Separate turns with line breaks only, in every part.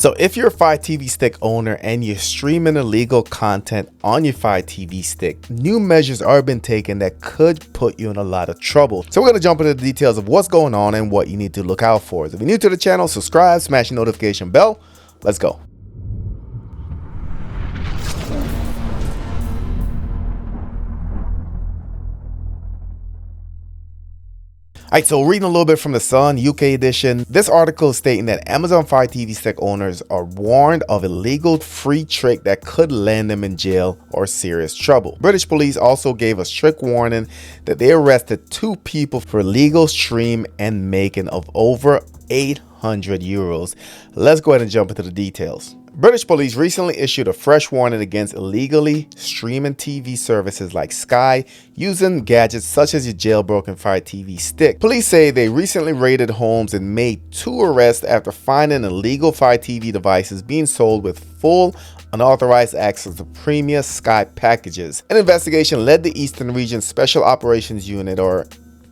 So if you're a Fire TV Stick owner and you're streaming illegal content on your Fire TV Stick, new measures are being taken that could put you in a lot of trouble. So we're going to jump into the details of what's going on and what you need to look out for. So if you're new to the channel, subscribe, smash the notification bell. Let's go. Alright, so reading a little bit from the Sun, UK edition, this article is stating that Amazon Fire TV Stick owners are warned of a legal free trick that could land them in jail or serious trouble. British police also gave a strict warning that they arrested 2 people for illegal stream and making of over 800 euros. Let's go ahead and jump into the details. British police recently issued a fresh warning against illegally streaming TV services like Sky using gadgets such as your jailbroken Fire TV Stick. Police say they recently raided homes and made 2 arrests after finding illegal Fire TV devices being sold with full unauthorized access to premium Sky packages. An investigation led the Eastern Region Special Operations Unit, or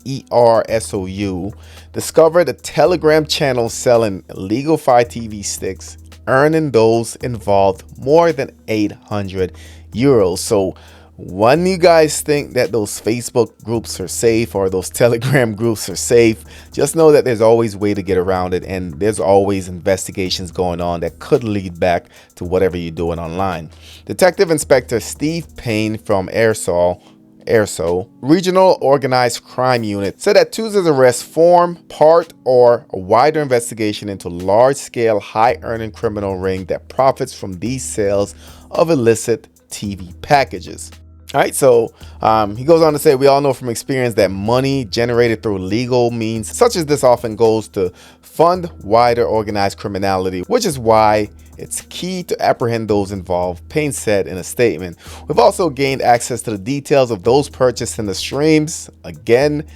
ERSOU, discovered a Telegram channel selling illegal Fire TV sticks, earning those involved more than 800 euros. So when you guys think that those Facebook groups are safe or those Telegram groups are safe, just know that there's always a way to get around it, and there's always investigations going on that could lead back to whatever you're doing online. Detective Inspector Steve Payne from ERSO Regional Organized Crime Unit said that Tuesday's arrest form part or a wider investigation into large-scale, high-earning criminal ring that profits from these sales of illicit TV packages. All right, so he goes on to say, we all know from experience that money generated through legal means such as this often goes to fund wider organized criminality, which is why it's key to apprehend those involved, Payne said in a statement. We've also gained access to the details of those purchasing the streams. Again,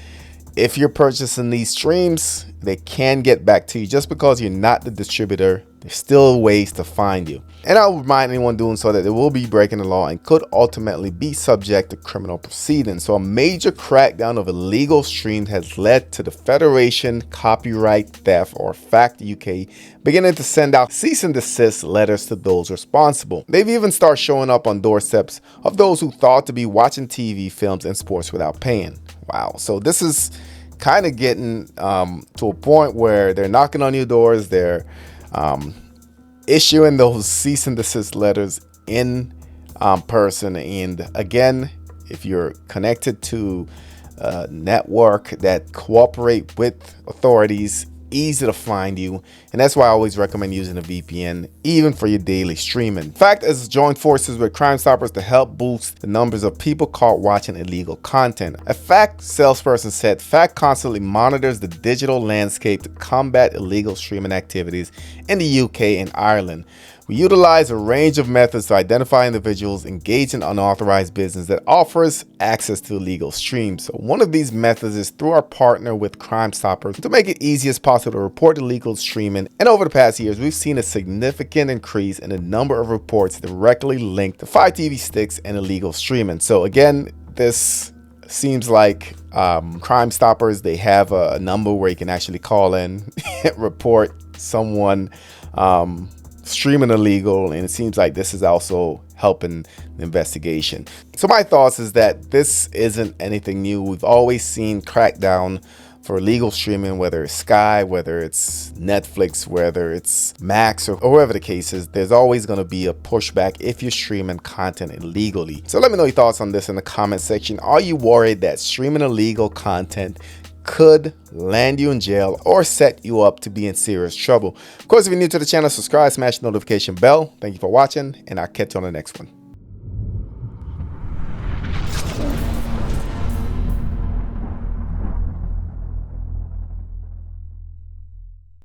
if you're purchasing these streams, they can get back to you. Just because you're not the distributor, there's still ways to find you. And I'll remind anyone doing so that they will be breaking the law and could ultimately be subject to criminal proceedings. So a major crackdown of illegal streams has led to the Federation Copyright Theft, or FACT UK, beginning to send out cease and desist letters to those responsible. They've even started showing up on doorsteps of those who thought to be watching TV, films, and sports without paying. Wow. So this is kind of getting to a point where they're knocking on your doors. They're issuing those cease and desist letters in person. And again, if you're connected to a network that cooperate with authorities, easy to find you, and that's why I always recommend using a VPN even for your daily streaming. FACT has joined forces with Crime Stoppers to help boost the numbers of people caught watching illegal content. A FACT salesperson said FACT constantly monitors the digital landscape to combat illegal streaming activities in the UK and Ireland. We utilize a range of methods to identify individuals engaged in unauthorized business that offers access to illegal streams. So one of these methods is through our partner with Crime Stoppers to make it easy as possible to report illegal streaming. And over the past years, we've seen a significant increase in the number of reports directly linked to Fire TV Sticks and illegal streaming. So again, this seems like Crime Stoppers, they have a number where you can actually call in and report someone streaming illegal, and it seems like this is also helping the investigation. So my thoughts is that this isn't anything new. We've always seen crackdown for illegal streaming, whether it's Sky, whether it's Netflix, whether it's Max, or whoever the case is. There's always going to be a pushback if you're streaming content illegally. So let me know your thoughts on this in the comment section. Are you worried that streaming illegal content could land you in jail or set you up to be in serious trouble? Of course, if you're new to the channel, subscribe, smash the notification bell. Thank you for watching, and I'll catch you on the next one.